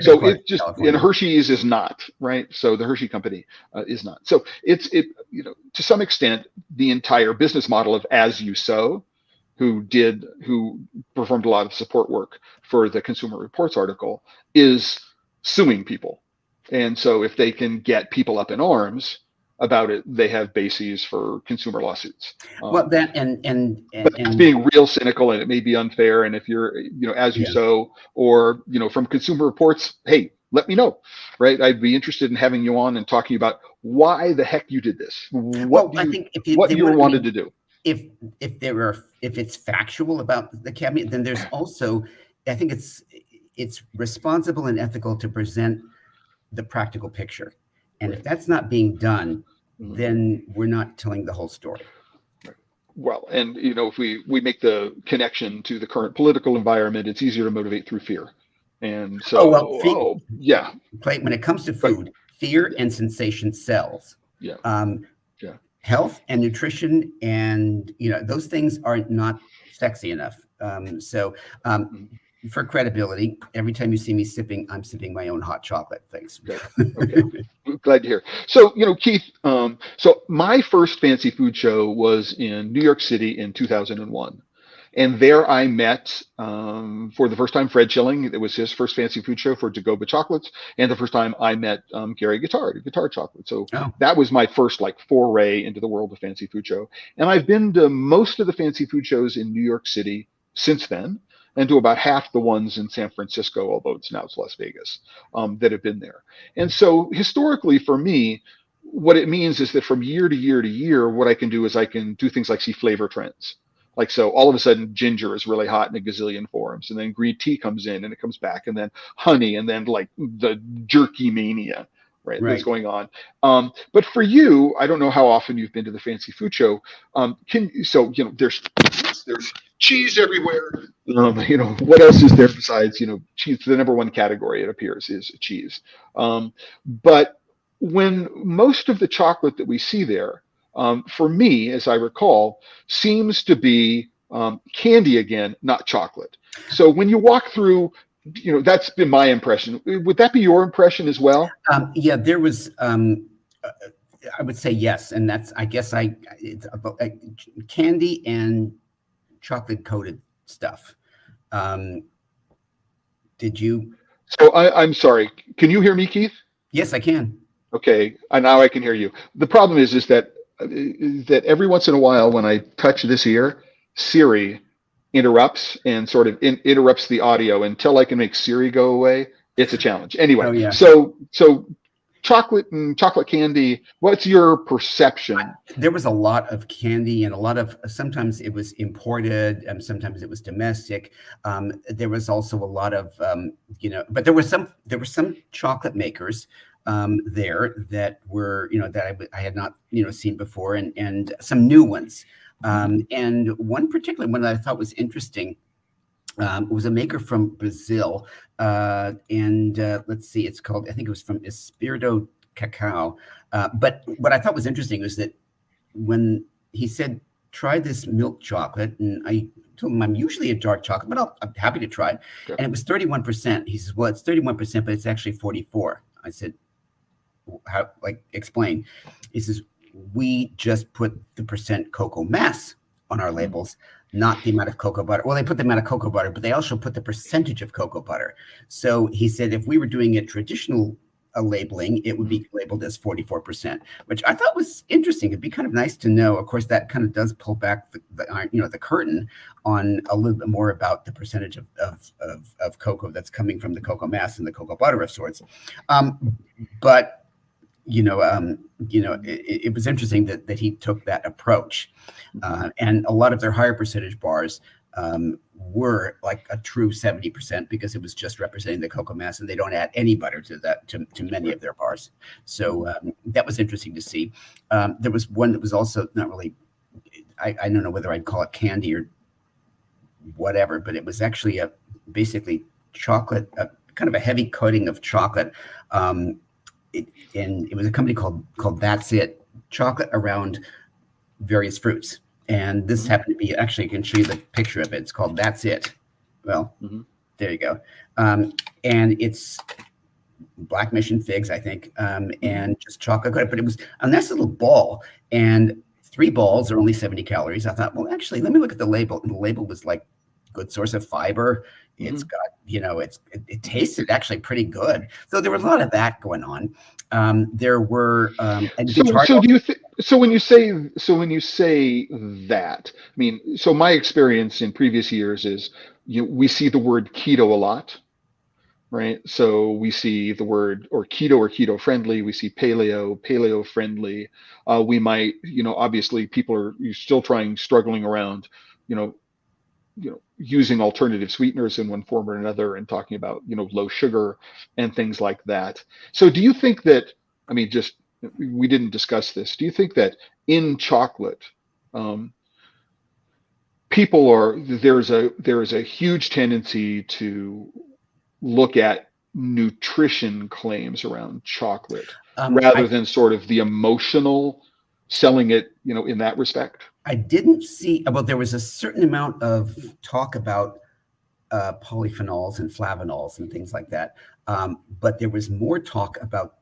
So it just, and Hershey's is not, right? So the Hershey company is not. So it's to some extent, the entire business model of As You Sow, who performed a lot of support work for the Consumer Reports article, is suing people. And so if they can get people up in arms about it, they have bases for consumer lawsuits. But it's being real cynical, and it may be unfair. And if you're, As You Sow, or from Consumer Reports, hey, let me know, right? I'd be interested in having you on and talking about why the heck you did this. What you wanted to do. If it's factual about the cadmium, then there's also, I think it's responsible and ethical to present the practical picture. And if that's not being done, then we're not telling the whole story. Well, and if we make the connection to the current political environment, it's easier to motivate through fear. And so, when it comes to food, fear and sensation sells. Health and nutrition, and those things are not sexy enough. For credibility, every time you see me sipping, I'm sipping my own hot chocolate. Thanks. Okay. Glad to hear. So, Keith, so my first fancy food show was in New York City in 2001. And there I met, for the first time, Fred Schilling. It was his first fancy food show for Dagoba Chocolates. And the first time I met Gary Guitar Chocolate. So that was my first foray into the world of fancy food show. And I've been to most of the fancy food shows in New York City since then, and to about half the ones in San Francisco, although it's Las Vegas, that have been there. And so historically for me, what it means is that from year to year to year, what I can do is I can do things like see flavor trends. Like, so all of a sudden ginger is really hot in a gazillion forms, and then green tea comes in and it comes back, and then honey, and then like the jerky mania, right, that's going on. But for you, I don't know how often you've been to the Fancy Food Show. So, there's cheese everywhere. What else is there besides, cheese? The number one category, it appears, is cheese. But when most of the chocolate that we see there, for me, as I recall, seems to be candy again, not chocolate. So when you walk through, that's been my impression. Would that be your impression as well? Yeah, there was. I would say yes, and that's, I guess, it's candy and chocolate coated stuff. Did you? So I'm sorry. Can you hear me, Keith? Yes, I can. Okay, now I can hear you. The problem is that every once in a while when I touch this ear, Siri interrupts and sort of interrupts the audio. Until I can make Siri go away, it's a challenge. Anyway, oh, yeah. So chocolate and chocolate candy, what's your perception? There was a lot of candy, and a lot of, sometimes it was imported and sometimes it was domestic. There was also a lot of, but there were some chocolate makers there that were, that I had not, seen before, and some new ones. And one particular one that I thought was interesting was a maker from Brazil. And let's see, it's called, I think it was from Espírito Cacao. But what I thought was interesting was that when he said, try this milk chocolate, and I told him I'm usually a dark chocolate, but I'm happy to try it. Sure. And it was 31%. He says, well, it's 31%, but it's actually 44. I said, how, explain. He says, we just put the percent cocoa mass on our labels, not the amount of cocoa butter. Well, they put the amount of cocoa butter, but they also put the percentage of cocoa butter. So he said, if we were doing a traditional labeling, it would be labeled as 44%, which I thought was interesting. It'd be kind of nice to know. Of course, that kind of does pull back the curtain on a little bit more about the percentage of cocoa that's coming from the cocoa mass and the cocoa butter of sorts. But it was interesting that he took that approach, and a lot of their higher percentage bars were like a true 70% because it was just representing the cocoa mass, and they don't add any butter to that to many of their bars. So that was interesting to see. There was one that was also not really, I don't know whether I'd call it candy or whatever, but it was actually basically chocolate, kind of a heavy coating of chocolate. And it was a company called That's It, chocolate around various fruits. And this happened to be, actually, I can show you the picture of it. It's called That's It. Well, there you go. And it's black mission figs, I think, and just chocolate coated. But it was a nice little ball. And 3 balls are only 70 calories. I thought, well, actually, let me look at the label. And the label was like, good source of fiber. It's got, it tasted actually pretty good. So there was a lot of that going on. There were, so when you say that, I mean, so my experience in previous years is, we see the word keto a lot, right? So we see the word or keto friendly. We see paleo friendly. We might, obviously people are still struggling around, using alternative sweeteners in one form or another, and talking about, low sugar and things like that. So do you think that, I mean, we didn't discuss this. Do you think that in chocolate, there's a huge tendency to look at nutrition claims around chocolate rather than sort of the emotional selling it, in that respect? I didn't see, well, there was a certain amount of talk about polyphenols and flavonols and things like that. But there was more talk about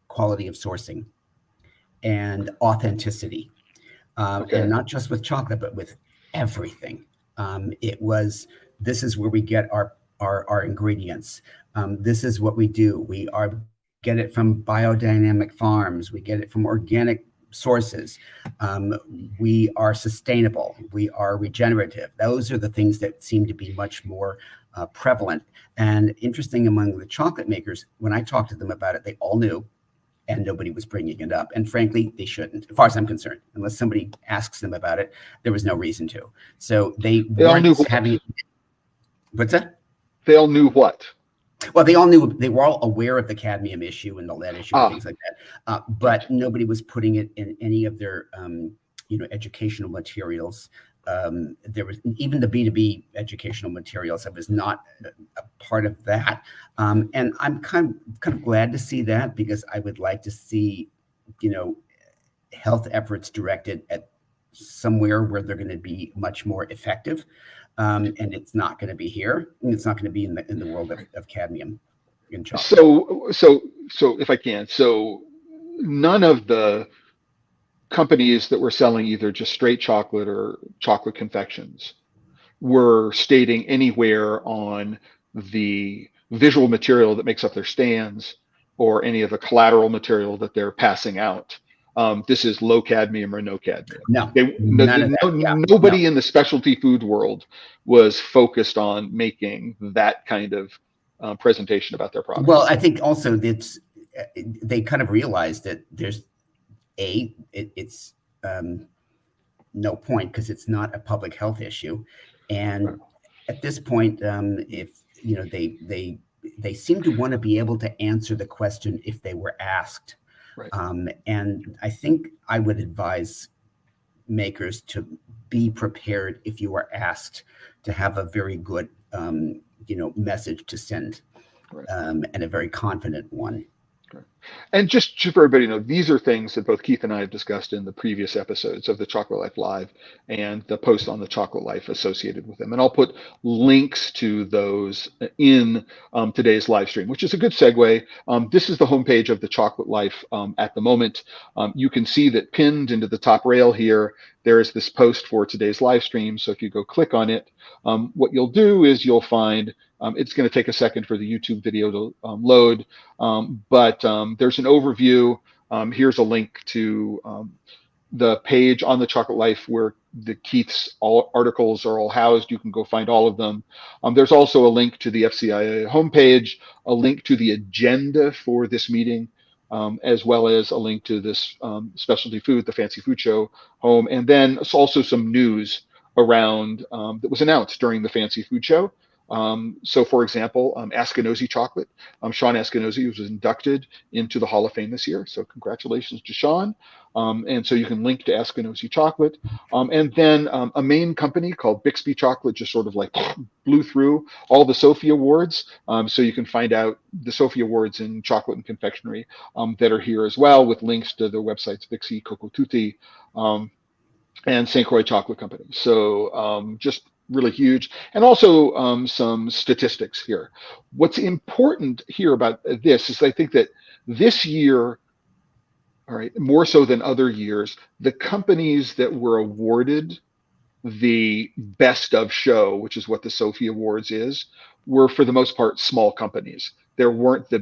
quality of sourcing and authenticity. And not just with chocolate, but with everything. It was, this is where we get our ingredients. This is what we do. We get it from biodynamic farms. We get it from organic sources. We are sustainable. We are regenerative. Those are the things that seem to be much more prevalent and interesting among the chocolate makers. When I talked to them about it, they all knew, and nobody was bringing it up. And frankly, they shouldn't, as far as I'm concerned, unless somebody asks them about it. There was no reason to. So they weren't having. What's that? They all knew what? Well, they were all aware of the cadmium issue and the lead issue and things like that, but nobody was putting it in any of their, educational materials. There was even the B2B educational materials. That was not a part of that. And I'm kind of glad to see that, because I would like to see, health efforts directed at somewhere where they're going to be much more effective. And it's not going to be here, and it's not going to be in the world of cadmium in chocolate. So if I can, none of the companies that were selling either just straight chocolate or chocolate confections were stating anywhere on the visual material that makes up their stands or any of the collateral material that they're passing out, this is low cadmium or no cadmium. Nobody in the specialty food world was focused on making that kind of presentation about their product. Well, I think also that they kind of realized that there's it's no point, because it's not a public health issue, and at this point, if they seem to want to be able to answer the question if they were asked. Right. And I think I would advise makers to be prepared if you are asked, to have a very good, message to send, right. And a very confident one. Right. And just for everybody to know, these are things that both Keith and I have discussed in the previous episodes of the Chocolate Life Live and the post on the Chocolate Life associated with them. And I'll put links to those in today's live stream, which is a good segue. This is the homepage of the Chocolate Life at the moment. You can see that pinned into the top rail here, there is this post for today's live stream. So if you go click on it, what you'll do is you'll find it's going to take a second for the YouTube video to load, but there's an overview. Here's a link to the page on the Chocolate Life where the Keith's articles are all housed. You can go find all of them. There's also a link to the FCIA homepage, a link to the agenda for this meeting, as well as a link to this specialty food, the Fancy Food Show home, and then also some news around that was announced during the Fancy Food Show. So, for example, Askinosie Chocolate, Sean Askinosie was inducted into the Hall of Fame this year. So congratulations to Sean. And so you can link to Askinosie Chocolate. And then a main company called Bixby Chocolate just sort of like blew through all the Sophie Awards. So you can find out the Sophie Awards in chocolate and confectionery that are here as well, with links to their websites, Bixby, Coco Tutti, and St. Croix Chocolate Company. So just really huge. And also some statistics here. What's important here about this is I think that this year, all right, more so than other years, the companies that were awarded the best of show, which is what the Sophie Awards is, were for the most part small companies. There weren't the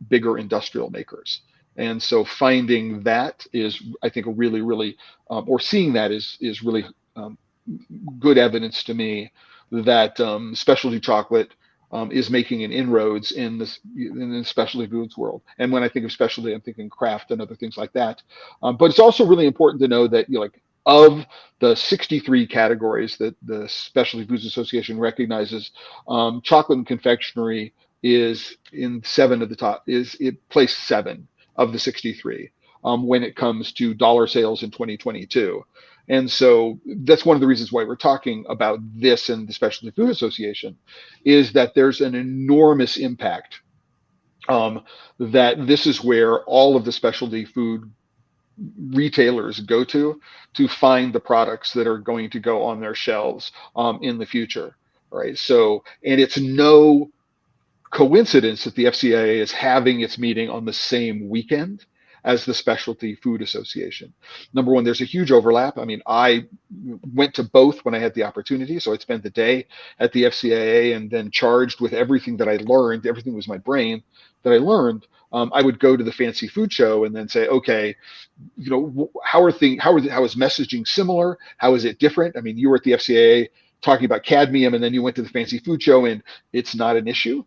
bigger industrial makers. And so finding that is, I think, really, really, or seeing that is really good evidence to me that specialty chocolate is making an inroads in the specialty foods world. And when I think of specialty, I'm thinking craft and other things like that. But it's also really important to know that, of the 63 categories that the Specialty Foods Association recognizes, chocolate and confectionery is in 7 of the top, it placed 7 of the 63 when it comes to dollar sales in 2022. And so that's one of the reasons why we're talking about this in the Specialty Food Association, is that there's an enormous impact, that this is where all of the specialty food retailers go to find the products that are going to go on their shelves in the future, right? So, and it's no coincidence that the FCIA is having its meeting on the same weekend as the Specialty Food Association. Number one, there's a huge overlap. I mean, I went to both when I had the opportunity. So I'd spend the day at the FCIA and then charged with everything that I learned. Everything was my brain that I learned. I would go to the Fancy Food Show and then say, okay, how is messaging similar? How is it different? I mean, you were at the FCIA talking about cadmium, and then you went to the Fancy Food Show and it's not an issue.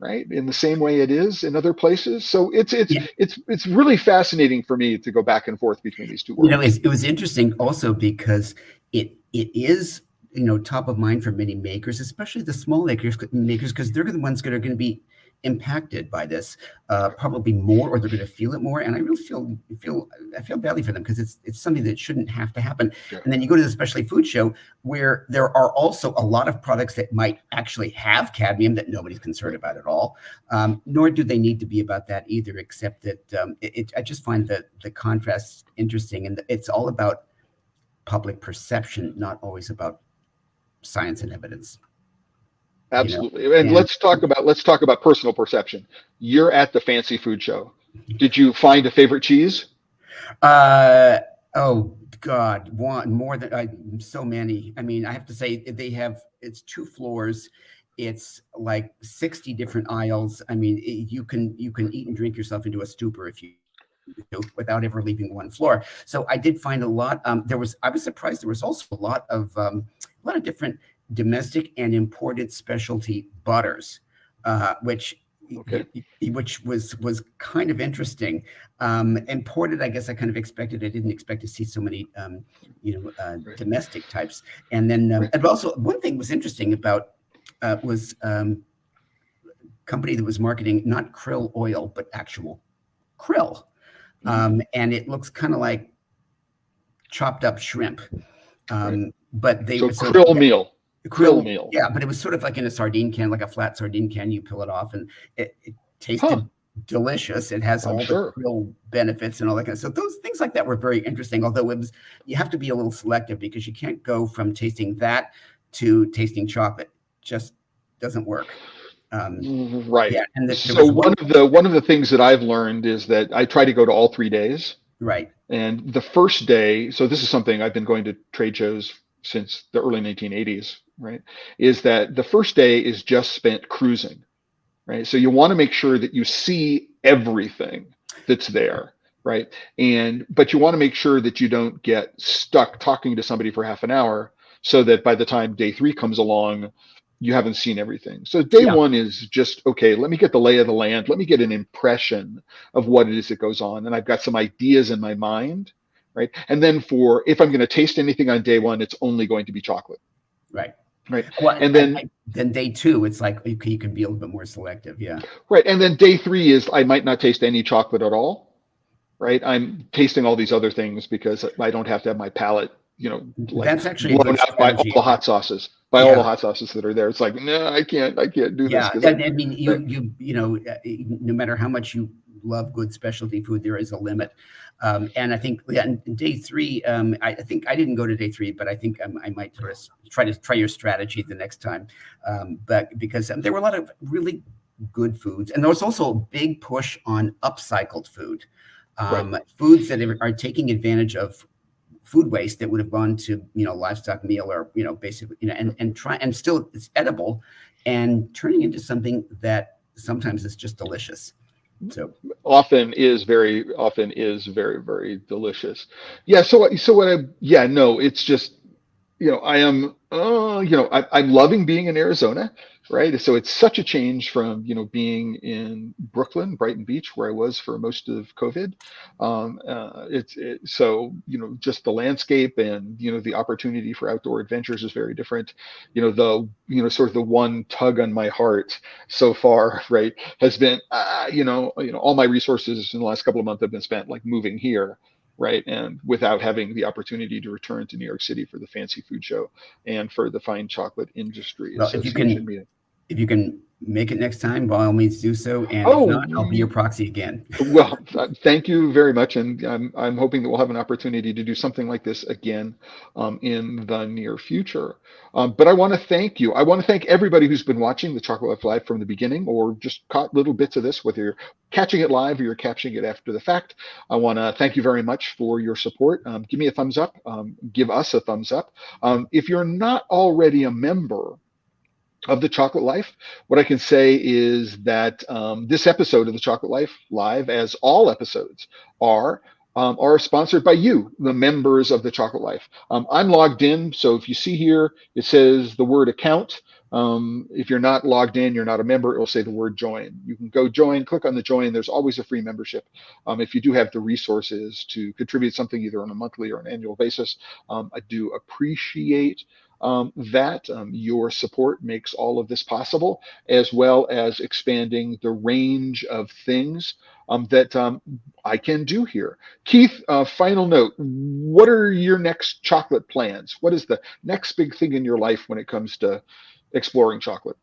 right? In the same way it is in other places. So it's Yeah. it's really fascinating for me to go back and forth between these two worlds. It was interesting also because it is, top of mind for many makers, especially the small makers, because they're the ones that are going to be impacted by this, probably more, or they're going to feel it more. And I really I feel badly for them, because it's something that shouldn't have to happen. Yeah. And then you go to the specialty food show, where there are also a lot of products that might actually have cadmium that nobody's concerned about at all. Nor do they need to be about that either, except that I just find that the contrast interesting, and it's all about public perception, not always about science and evidence. Absolutely. And let's talk about personal perception. You're at the fancy food show. Did you find a favorite cheese? Oh God, more than so many. I mean, I have to say, it's 2 floors. It's like 60 different aisles. I mean, you can eat and drink yourself into a stupor if you do, without ever leaving one floor. So I did find a lot. I was surprised there was also a lot of different domestic and imported specialty butters, which was kind of interesting. Imported, I guess I kind of expected. I didn't expect to see so many, domestic types. And then, and also one thing was interesting about was company that was marketing not krill oil, but actual krill. And it looks kind of like chopped up shrimp. But krill meal. Krill meal. Yeah, but it was sort of like in a sardine can, like a flat sardine can. You peel it off, and it tasted delicious. It has all the krill benefits and all that kind of stuff. So those things like that were very interesting. Although you have to be a little selective, because you can't go from tasting that to tasting chocolate. Just doesn't work. Right. Yeah, and so one of the things that I've learned is that I try to go to all 3 days. Right. And the first day, so this is something I've been going to trade shows since the early 1980s, right? Is that the first day is just spent cruising, right? So you want to make sure that you see everything that's there, right? But you want to make sure that you don't get stuck talking to somebody for half an hour, so that by the time day 3 comes along, you haven't seen everything. So day 1 is just, okay, let me get the lay of the land. Let me get an impression of what it is that goes on. And I've got some ideas in my mind, right? And then if I'm going to taste anything on day 1, it's only going to be chocolate. Right. Right. Well, and then day 2, it's like you can be a little bit more selective. Yeah. Right. And then day 3 is I might not taste any chocolate at all. Right. I'm tasting all these other things because I don't have to have my palate, that's actually blown out by all the hot sauces. All the hot sauces that are there. It's like, no, I can't do this. Yeah, I mean, no matter how much you love good specialty food, there is a limit. And I think in day 3, I think I didn't go to day 3, but I think I might sort of try your strategy the next time. But because there were a lot of really good foods, and there was also a big push on upcycled food, foods that are taking advantage of food waste that would have gone to livestock meal, or basically and still it's edible, and turning into something that sometimes is just delicious. So often is very very delicious. Yeah. So it's just I'm loving being in Arizona, right? So it's such a change from being in Brooklyn, Brighton Beach, where I was for most of COVID. So just the landscape and the opportunity for outdoor adventures is very different. Sort of the one tug on my heart so far, right, has been all my resources in the last couple of months have been spent like moving here. Right. And without having the opportunity to return to New York City for the fancy food show and for the fine chocolate industry association meeting. If you can make it next time, by all means do so. And if not, I'll be your proxy again. Well, thank you very much. And I'm hoping that we'll have an opportunity to do something like this again in the near future. But I want to thank you. I want to thank everybody who's been watching the Chocolate Life Live from the beginning, or just caught little bits of this, whether you're catching it live or you're catching it after the fact. I want to thank you very much for your support. Give me a thumbs up. Give us a thumbs up. If you're not already a member of the Chocolate Life, what I can say is that this episode of the Chocolate Life Live, as all episodes are sponsored by you, the members of the Chocolate Life. I'm logged in, so if you see here, it says the word account. If you're not logged in, you're not a member, it will say the word join. You can go join, click on the join. There's always a free membership. If you do have the resources to contribute something either on a monthly or an annual basis, I do appreciate that. Your support makes all of this possible, as well as expanding the range of things that I can do here. Keith, final note, what are your next chocolate plans? What is the next big thing in your life when it comes to exploring chocolate?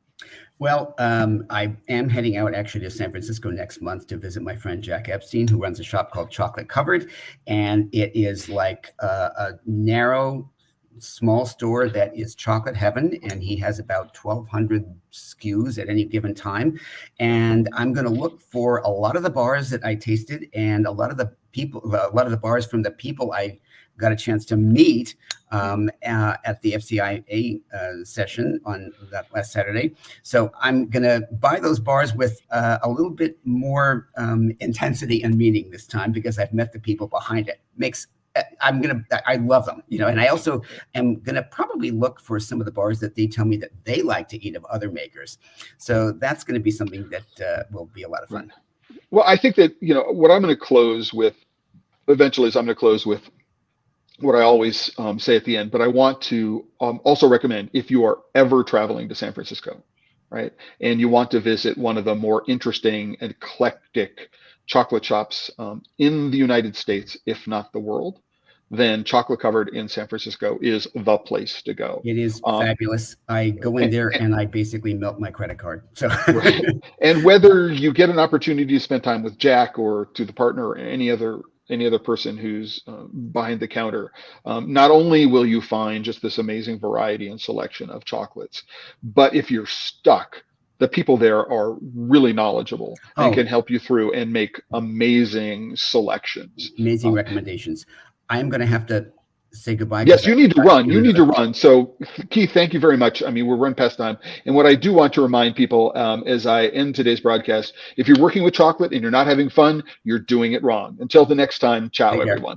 Well, I am heading out actually to San Francisco next month to visit my friend Jack Epstein, who runs a shop called Chocolate Covered. And it is like a narrow, small store that is chocolate heaven. And he has about 1,200 SKUs at any given time. And I'm going to look for a lot of the bars that I tasted and a lot of the bars from the people I got a chance to meet at the FCIA session on that last Saturday. So I'm going to buy those bars with a little bit more intensity and meaning this time, because I've met the people behind it. I love them, and I also am going to probably look for some of the bars that they tell me that they like to eat of other makers. So that's going to be something that will be a lot of fun. Well, I think that, what I'm going to close with eventually is I'm going to close with what I always say at the end, but I want to also recommend, if you are ever traveling to San Francisco, right, and you want to visit one of the more interesting and eclectic chocolate shops in the United States, if not the world, then Chocolate Covered in San Francisco is the place to go. It is fabulous. I go in there and I basically melt my credit card. So, right. And whether you get an opportunity to spend time with Jack or to the partner or any other person who's behind the counter, not only will you find just this amazing variety and selection of chocolates, but if you're stuck, the people there are really knowledgeable and can help you through and make amazing selections. Amazing recommendations. I'm going to have to say goodbye. Yes, you need to run. You need to run. So, Keith, thank you very much. I mean, we're run past time. And what I do want to remind people as I end today's broadcast, if you're working with chocolate and you're not having fun, you're doing it wrong. Until the next time, ciao, everyone.